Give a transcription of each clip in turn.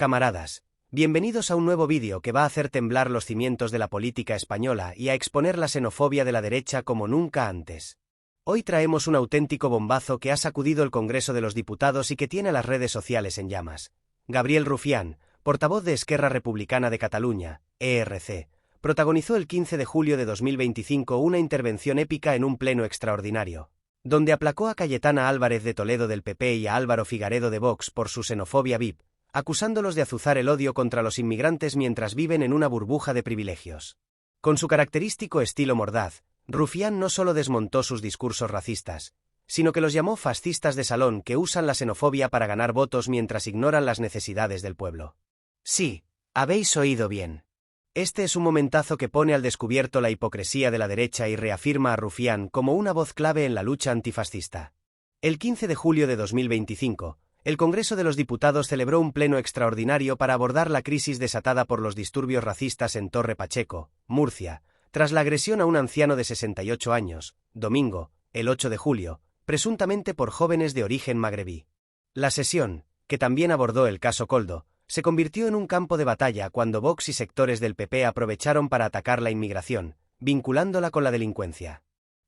Camaradas, bienvenidos a un nuevo vídeo que va a hacer temblar los cimientos de la política española y a exponer la xenofobia de la derecha como nunca antes. Hoy traemos un auténtico bombazo que ha sacudido el Congreso de los Diputados y que tiene las redes sociales en llamas. Gabriel Rufián, portavoz de Esquerra Republicana de Cataluña, ERC, protagonizó el 15 de julio de 2025 una intervención épica en un pleno extraordinario, donde aplacó a Cayetana Álvarez de Toledo del PP y a Álvaro Figaredo de Vox por su xenofobia VIP, acusándolos de azuzar el odio contra los inmigrantes mientras viven en una burbuja de privilegios. Con su característico estilo mordaz, Rufián no solo desmontó sus discursos racistas, sino que los llamó fascistas de salón que usan la xenofobia para ganar votos mientras ignoran las necesidades del pueblo. Sí, habéis oído bien. Este es un momentazo que pone al descubierto la hipocresía de la derecha y reafirma a Rufián como una voz clave en la lucha antifascista. El 15 de julio de 2025, el Congreso de los Diputados celebró un pleno extraordinario para abordar la crisis desatada por los disturbios racistas en Torre Pacheco, Murcia, tras la agresión a un anciano de 68 años, domingo, el 8 de julio, presuntamente por jóvenes de origen magrebí. La sesión, que también abordó el caso Koldo, se convirtió en un campo de batalla cuando Vox y sectores del PP aprovecharon para atacar la inmigración, vinculándola con la delincuencia.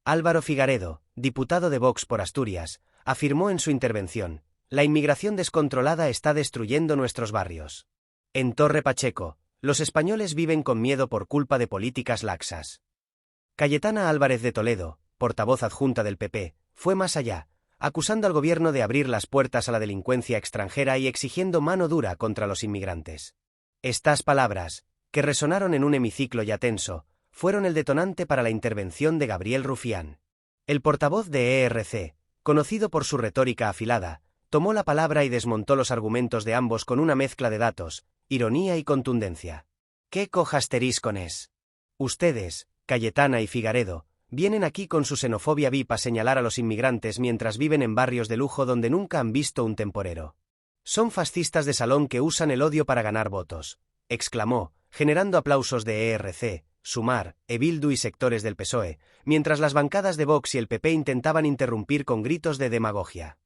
Álvaro Figaredo, diputado de Vox por Asturias, afirmó en su intervención: «La inmigración descontrolada está destruyendo nuestros barrios. En Torre Pacheco, los españoles viven con miedo por culpa de políticas laxas». Cayetana Álvarez de Toledo, portavoz adjunta del PP, fue más allá, acusando al gobierno de abrir las puertas a la delincuencia extranjera y exigiendo mano dura contra los inmigrantes. Estas palabras, que resonaron en un hemiciclo ya tenso, fueron el detonante para la intervención de Gabriel Rufián. El portavoz de ERC, conocido por su retórica afilada, tomó la palabra y desmontó los argumentos de ambos con una mezcla de datos, ironía y contundencia. ¿Qué cojasteriscones? Ustedes, Cayetana y Figaredo, vienen aquí con su xenofobia VIP a señalar a los inmigrantes mientras viven en barrios de lujo donde nunca han visto un temporero. Son fascistas de salón que usan el odio para ganar votos, exclamó, generando aplausos de ERC, Sumar, Bildu y sectores del PSOE, mientras las bancadas de Vox y el PP intentaban interrumpir con gritos de demagogia.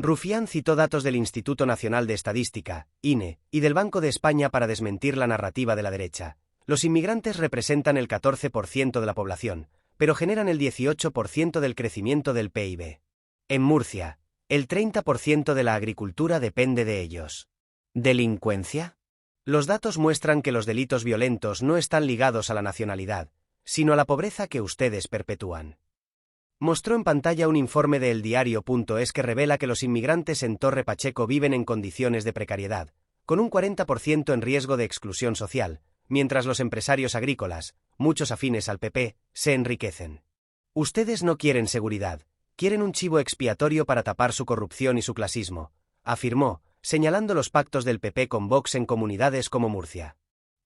Rufián citó datos del Instituto Nacional de Estadística, INE, y del Banco de España para desmentir la narrativa de la derecha. Los inmigrantes representan el 14% de la población, pero generan el 18% del crecimiento del PIB. En Murcia, el 30% de la agricultura depende de ellos. ¿Delincuencia? Los datos muestran que los delitos violentos no están ligados a la nacionalidad, sino a la pobreza que ustedes perpetúan. Mostró en pantalla un informe de eldiario.es que revela que los inmigrantes en Torre Pacheco viven en condiciones de precariedad, con un 40% en riesgo de exclusión social, mientras los empresarios agrícolas, muchos afines al PP, se enriquecen. Ustedes no quieren seguridad, quieren un chivo expiatorio para tapar su corrupción y su clasismo, afirmó, señalando los pactos del PP con Vox en comunidades como Murcia.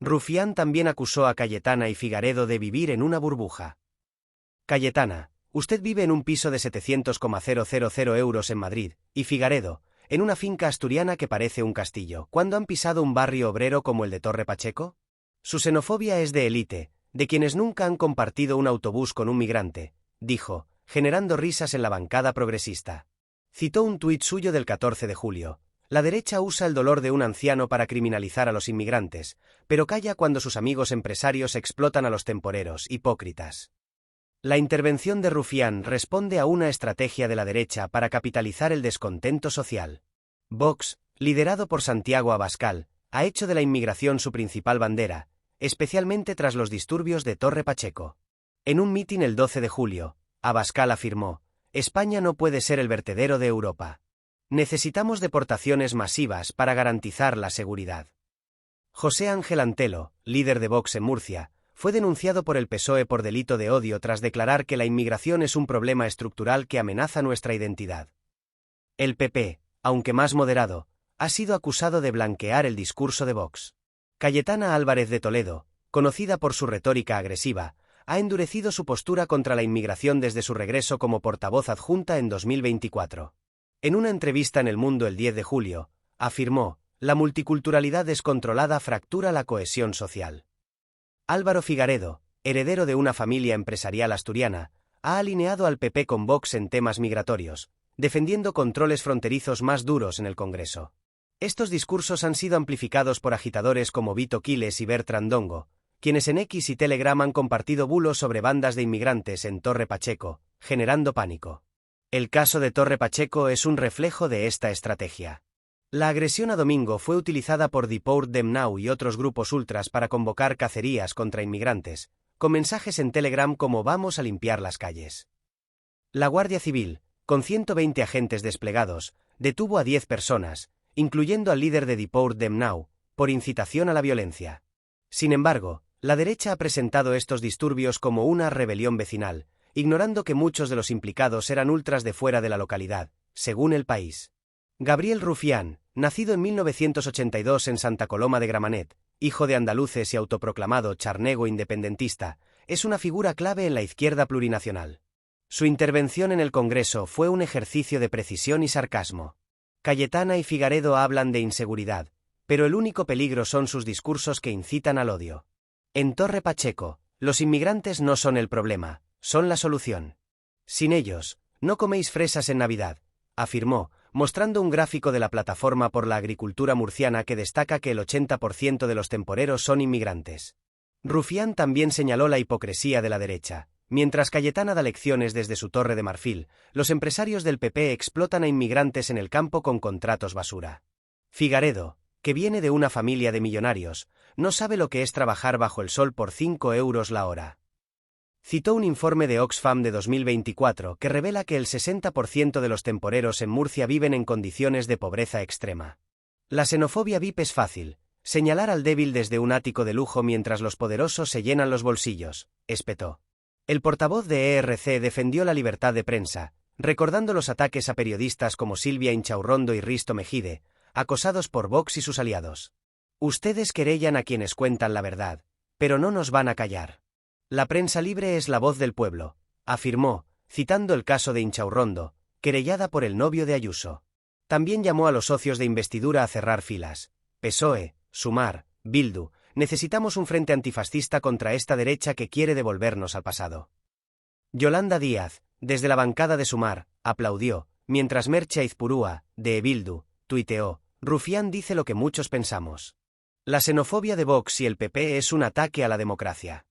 Rufián también acusó a Cayetana y Figaredo de vivir en una burbuja. Cayetana, usted vive en un piso de 700,000 euros en Madrid, y Figaredo, en una finca asturiana que parece un castillo. ¿Cuándo han pisado un barrio obrero como el de Torre Pacheco? Su xenofobia es de élite, de quienes nunca han compartido un autobús con un migrante, dijo, generando risas en la bancada progresista. Citó un tuit suyo del 14 de julio. La derecha usa el dolor de un anciano para criminalizar a los inmigrantes, pero calla cuando sus amigos empresarios explotan a los temporeros, hipócritas. La intervención de Rufián responde a una estrategia de la derecha para capitalizar el descontento social. Vox, liderado por Santiago Abascal, ha hecho de la inmigración su principal bandera, especialmente tras los disturbios de Torre Pacheco. En un mitin el 12 de julio, Abascal afirmó: «España no puede ser el vertedero de Europa. Necesitamos deportaciones masivas para garantizar la seguridad». José Ángel Antelo, líder de Vox en Murcia, fue denunciado por el PSOE por delito de odio tras declarar que la inmigración es un problema estructural que amenaza nuestra identidad. El PP, aunque más moderado, ha sido acusado de blanquear el discurso de Vox. Cayetana Álvarez de Toledo, conocida por su retórica agresiva, ha endurecido su postura contra la inmigración desde su regreso como portavoz adjunta en 2024. En una entrevista en El Mundo el 10 de julio, afirmó: «La multiculturalidad descontrolada fractura la cohesión social». Álvaro Figaredo, heredero de una familia empresarial asturiana, ha alineado al PP con Vox en temas migratorios, defendiendo controles fronterizos más duros en el Congreso. Estos discursos han sido amplificados por agitadores como Vito Quiles y Bertrand Dongo, quienes en X y Telegram han compartido bulos sobre bandas de inmigrantes en Torre Pacheco, generando pánico. El caso de Torre Pacheco es un reflejo de esta estrategia. La agresión a Domingo fue utilizada por Deport Them Now y otros grupos ultras para convocar cacerías contra inmigrantes, con mensajes en Telegram como «Vamos a limpiar las calles». La Guardia Civil, con 120 agentes desplegados, detuvo a 10 personas, incluyendo al líder de Deport Them Now, por incitación a la violencia. Sin embargo, la derecha ha presentado estos disturbios como una rebelión vecinal, ignorando que muchos de los implicados eran ultras de fuera de la localidad, según El País. Gabriel Rufián, nacido en 1982 en Santa Coloma de Gramenet, hijo de andaluces y autoproclamado charnego independentista, es una figura clave en la izquierda plurinacional. Su intervención en el Congreso fue un ejercicio de precisión y sarcasmo. Cayetana y Figaredo hablan de inseguridad, pero el único peligro son sus discursos que incitan al odio. En Torre Pacheco, los inmigrantes no son el problema, son la solución. Sin ellos, no coméis fresas en Navidad, afirmó, mostrando un gráfico de la Plataforma por la Agricultura Murciana que destaca que el 80% de los temporeros son inmigrantes. Rufián también señaló la hipocresía de la derecha. Mientras Cayetana da lecciones desde su Torre de Marfil, los empresarios del PP explotan a inmigrantes en el campo con contratos basura. Figaredo, que viene de una familia de millonarios, no sabe lo que es trabajar bajo el sol por 5 euros la hora. Citó un informe de Oxfam de 2024 que revela que el 60% de los temporeros en Murcia viven en condiciones de pobreza extrema. La xenofobia VIP es fácil, señalar al débil desde un ático de lujo mientras los poderosos se llenan los bolsillos, espetó. El portavoz de ERC defendió la libertad de prensa, recordando los ataques a periodistas como Silvia Inchaurrondo y Risto Mejide, acosados por Vox y sus aliados. Ustedes querellan a quienes cuentan la verdad, pero no nos van a callar. La prensa libre es la voz del pueblo, afirmó, citando el caso de Inchaurrondo, querellada por el novio de Ayuso. También llamó a los socios de investidura a cerrar filas. PSOE, Sumar, Bildu, necesitamos un frente antifascista contra esta derecha que quiere devolvernos al pasado. Yolanda Díaz, desde la bancada de Sumar, aplaudió, mientras Merche Aizpurúa, de Bildu, tuiteó, Rufián dice lo que muchos pensamos. La xenofobia de Vox y el PP es un ataque a la democracia.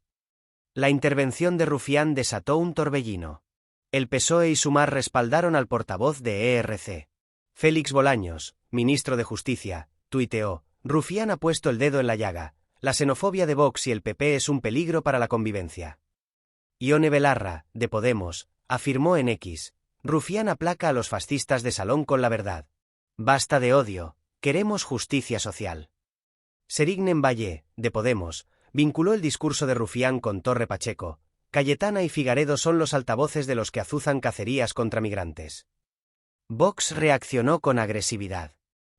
La intervención de Rufián desató un torbellino. El PSOE y Sumar respaldaron al portavoz de ERC. Félix Bolaños, ministro de Justicia, tuiteó, Rufián ha puesto el dedo en la llaga. La xenofobia de Vox y el PP es un peligro para la convivencia. Ione Belarra, de Podemos, afirmó en X, Rufián aplaca a los fascistas de salón con la verdad. Basta de odio, queremos justicia social. Serignen Valle, de Podemos, vinculó el discurso de Rufián con Torre Pacheco. Cayetana y Figaredo son los altavoces de los que azuzan cacerías contra migrantes. Vox reaccionó con agresividad.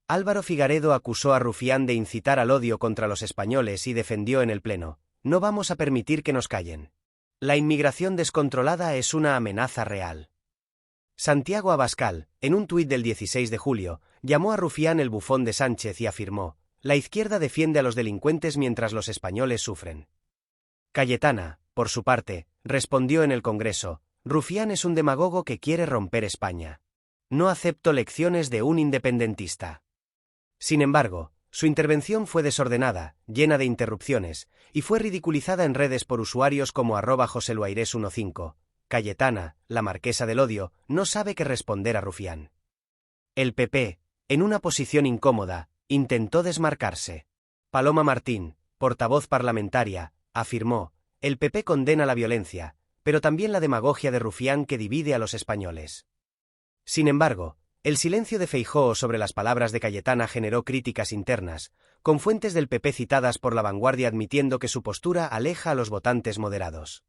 Álvaro Figaredo acusó a Rufián de incitar al odio contra los españoles y defendió en el Pleno, no vamos a permitir que nos callen. La inmigración descontrolada es una amenaza real. Santiago Abascal, en un tuit del 16 de julio, llamó a Rufián el bufón de Sánchez y afirmó, la izquierda defiende a los delincuentes mientras los españoles sufren. Cayetana, por su parte, respondió en el Congreso, Rufián es un demagogo que quiere romper España. No acepto lecciones de un independentista. Sin embargo, su intervención fue desordenada, llena de interrupciones, y fue ridiculizada en redes por usuarios como @joseluaires15. Cayetana, la marquesa del odio, no sabe qué responder a Rufián. El PP, en una posición incómoda, intentó desmarcarse. Paloma Martín, portavoz parlamentaria, afirmó, el PP condena la violencia, pero también la demagogia de Rufián que divide a los españoles. Sin embargo, el silencio de Feijóo sobre las palabras de Cayetana generó críticas internas, con fuentes del PP citadas por La Vanguardia admitiendo que su postura aleja a los votantes moderados.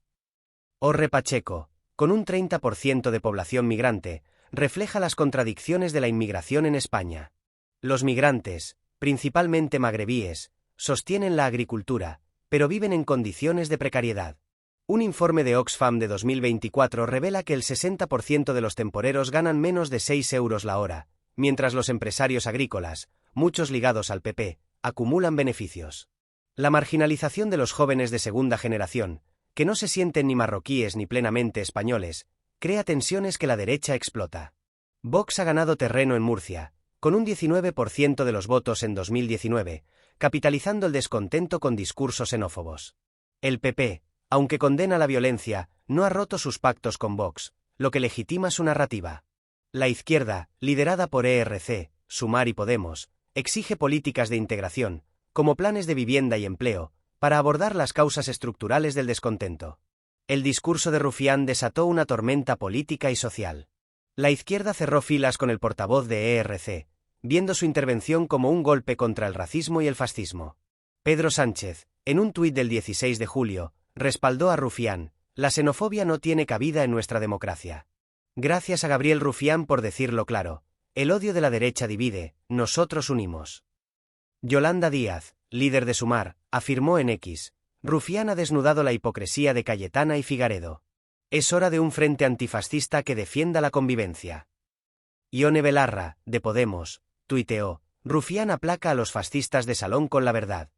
Torre Pacheco, con un 30% de población migrante, refleja las contradicciones de la inmigración en España. Los migrantes, principalmente magrebíes, sostienen la agricultura, pero viven en condiciones de precariedad. Un informe de Oxfam de 2024 revela que el 60% de los temporeros ganan menos de 6 euros la hora, mientras los empresarios agrícolas, muchos ligados al PP, acumulan beneficios. La marginalización de los jóvenes de segunda generación, que no se sienten ni marroquíes ni plenamente españoles, crea tensiones que la derecha explota. Vox ha ganado terreno en Murcia, con un 19% de los votos en 2019, capitalizando el descontento con discursos xenófobos. El PP, aunque condena la violencia, no ha roto sus pactos con Vox, lo que legitima su narrativa. La izquierda, liderada por ERC, Sumar y Podemos, exige políticas de integración, como planes de vivienda y empleo, para abordar las causas estructurales del descontento. El discurso de Rufián desató una tormenta política y social. La izquierda cerró filas con el portavoz de ERC, viendo su intervención como un golpe contra el racismo y el fascismo. Pedro Sánchez, en un tuit del 16 de julio, respaldó a Rufián: la xenofobia no tiene cabida en nuestra democracia. Gracias a Gabriel Rufián por decirlo claro: el odio de la derecha divide, nosotros unimos. Yolanda Díaz, líder de Sumar, afirmó en X: Rufián ha desnudado la hipocresía de Cayetana y Figaredo. Es hora de un frente antifascista que defienda la convivencia. Ione Belarra, de Podemos, tuiteó: Rufián aplaca a los fascistas de salón con la verdad.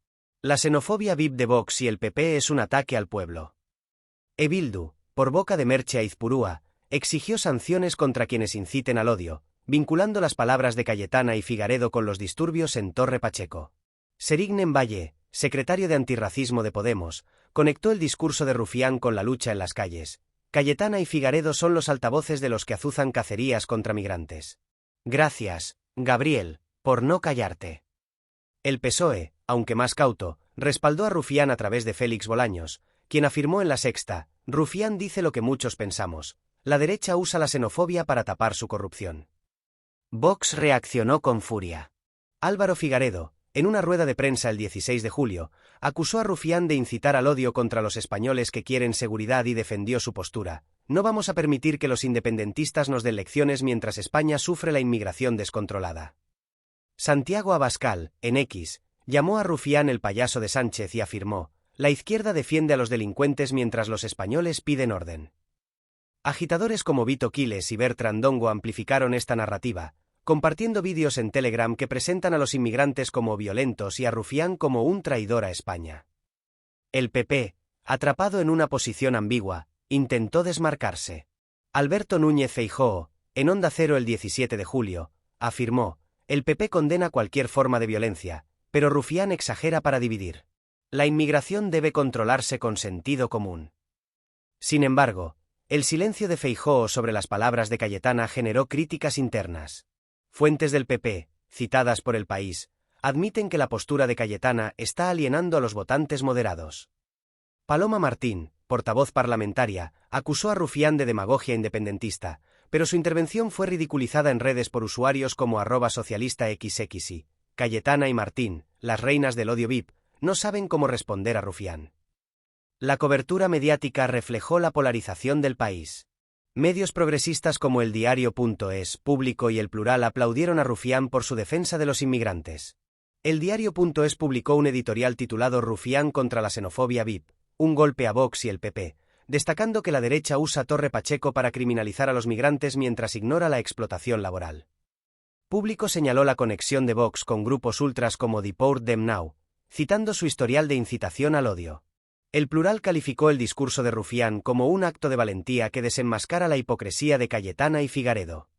La xenofobia VIP de Vox y el PP es un ataque al pueblo. E Bildu, por boca de Merche Aizpurúa, exigió sanciones contra quienes inciten al odio, vinculando las palabras de Cayetana y Figaredo con los disturbios en Torre Pacheco. Serignen Valle, secretario de Antirracismo de Podemos, conectó el discurso de Rufián con la lucha en las calles. Cayetana y Figaredo son los altavoces de los que azuzan cacerías contra migrantes. Gracias, Gabriel, por no callarte. El PSOE, aunque más cauto, respaldó a Rufián a través de Félix Bolaños, quien afirmó en La Sexta: Rufián dice lo que muchos pensamos, la derecha usa la xenofobia para tapar su corrupción. Vox reaccionó con furia. Álvaro Figaredo, en una rueda de prensa el 16 de julio, acusó a Rufián de incitar al odio contra los españoles que quieren seguridad y defendió su postura: no vamos a permitir que los independentistas nos den lecciones mientras España sufre la inmigración descontrolada. Santiago Abascal, en X, llamó a Rufián el payaso de Sánchez y afirmó: la izquierda defiende a los delincuentes mientras los españoles piden orden. Agitadores como Vito Quiles y Bertrand Dongo amplificaron esta narrativa, compartiendo vídeos en Telegram que presentan a los inmigrantes como violentos y a Rufián como un traidor a España. El PP, atrapado en una posición ambigua, intentó desmarcarse. Alberto Núñez Feijóo, en Onda Cero el 17 de julio, afirmó: el PP condena cualquier forma de violencia, pero Rufián exagera para dividir. La inmigración debe controlarse con sentido común. Sin embargo, el silencio de Feijóo sobre las palabras de Cayetana generó críticas internas. Fuentes del PP, citadas por El País, admiten que la postura de Cayetana está alienando a los votantes moderados. Paloma Martín, portavoz parlamentaria, acusó a Rufián de demagogia independentista, pero su intervención fue ridiculizada en redes por usuarios como @socialistaxxy. Cayetana y Martín, las reinas del odio VIP, no saben cómo responder a Rufián. La cobertura mediática reflejó la polarización del país. Medios progresistas como El Diario.es, Público y El Plural aplaudieron a Rufián por su defensa de los inmigrantes. El Diario.es publicó un editorial titulado Rufián contra la xenofobia VIP, un golpe a Vox y el PP, destacando que la derecha usa Torre Pacheco para criminalizar a los migrantes mientras ignora la explotación laboral. Público señaló la conexión de Vox con grupos ultras como Deport Them Now, citando su historial de incitación al odio. El Plural calificó el discurso de Rufián como un acto de valentía que desenmascara la hipocresía de Cayetana y Figaredo.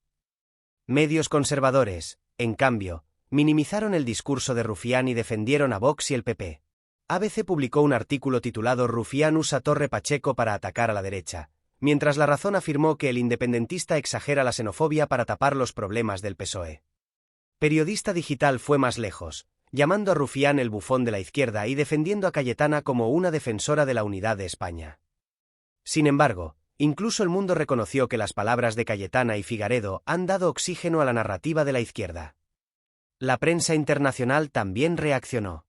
Medios conservadores, en cambio, minimizaron el discurso de Rufián y defendieron a Vox y el PP. ABC publicó un artículo titulado Rufián usa Torre Pacheco para atacar a la derecha, mientras La Razón afirmó que el independentista exagera la xenofobia para tapar los problemas del PSOE. Periodista Digital fue más lejos, llamando a Rufián el bufón de la izquierda y defendiendo a Cayetana como una defensora de la unidad de España. Sin embargo, incluso El Mundo reconoció que las palabras de Cayetana y Figaredo han dado oxígeno a la narrativa de la izquierda. La prensa internacional también reaccionó.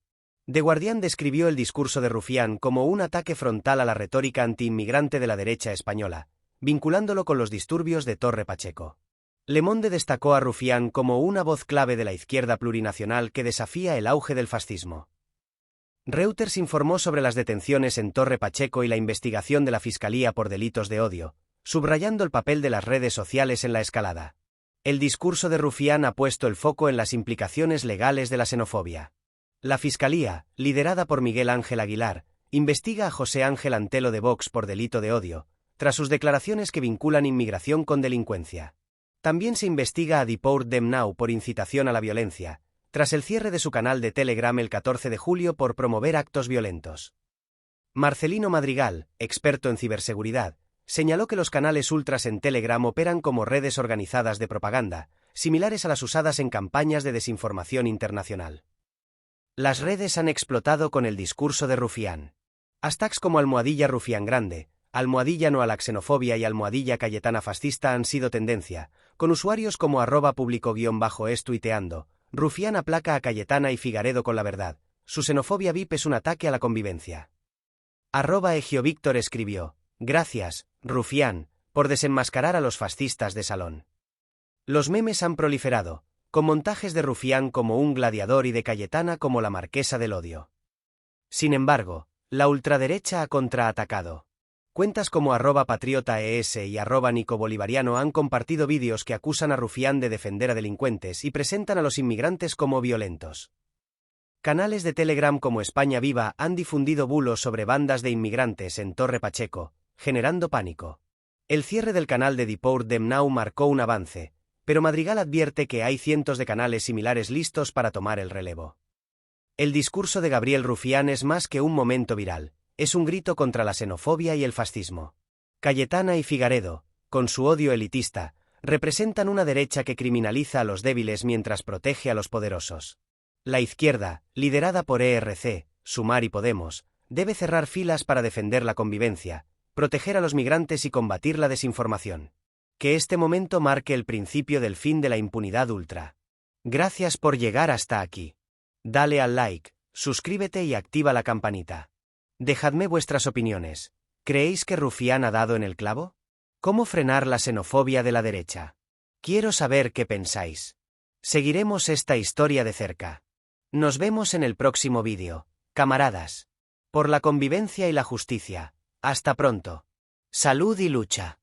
The Guardian describió el discurso de Rufián como un ataque frontal a la retórica antiinmigrante de la derecha española, vinculándolo con los disturbios de Torre Pacheco. Le Monde destacó a Rufián como una voz clave de la izquierda plurinacional que desafía el auge del fascismo. Reuters informó sobre las detenciones en Torre Pacheco y la investigación de la Fiscalía por delitos de odio, subrayando el papel de las redes sociales en la escalada. El discurso de Rufián ha puesto el foco en las implicaciones legales de la xenofobia. La Fiscalía, liderada por Miguel Ángel Aguilar, investiga a José Ángel Antelo de Vox por delito de odio, tras sus declaraciones que vinculan inmigración con delincuencia. También se investiga a Deport Them Now por incitación a la violencia, tras el cierre de su canal de Telegram el 14 de julio por promover actos violentos. Marcelino Madrigal, experto en ciberseguridad, señaló que los canales ultras en Telegram operan como redes organizadas de propaganda, similares a las usadas en campañas de desinformación internacional. Las redes han explotado con el discurso de Rufián. Hashtags como #Rufián Grande, #No a la xenofobia y #Cayetana Fascista han sido tendencia, con usuarios como @publico_es tuiteando: Rufián aplaca a Cayetana y Figaredo con la verdad, su xenofobia VIP es un ataque a la convivencia. @EgioVictor escribió: gracias, Rufián, por desenmascarar a los fascistas de salón. Los memes han proliferado, con montajes de Rufián como un gladiador y de Cayetana como la marquesa del odio. Sin embargo, la ultraderecha ha contraatacado. Cuentas como @patriotaes y @nicobolivariano han compartido vídeos que acusan a Rufián de defender a delincuentes y presentan a los inmigrantes como violentos. Canales de Telegram como España Viva han difundido bulos sobre bandas de inmigrantes en Torre Pacheco, generando pánico. El cierre del canal de Deport Them Now marcó un avance, pero Madrigal advierte que hay cientos de canales similares listos para tomar el relevo. El discurso de Gabriel Rufián es más que un momento viral, es un grito contra la xenofobia y el fascismo. Cayetana y Figaredo, con su odio elitista, representan una derecha que criminaliza a los débiles mientras protege a los poderosos. La izquierda, liderada por ERC, Sumar y Podemos, debe cerrar filas para defender la convivencia, proteger a los migrantes y combatir la desinformación. Que este momento marque el principio del fin de la impunidad ultra. Gracias por llegar hasta aquí. Dale al like, suscríbete y activa la campanita. Dejadme vuestras opiniones. ¿Creéis que Rufián ha dado en el clavo? ¿Cómo frenar la xenofobia de la derecha? Quiero saber qué pensáis. Seguiremos esta historia de cerca. Nos vemos en el próximo vídeo, camaradas. Por la convivencia y la justicia. Hasta pronto. Salud y lucha.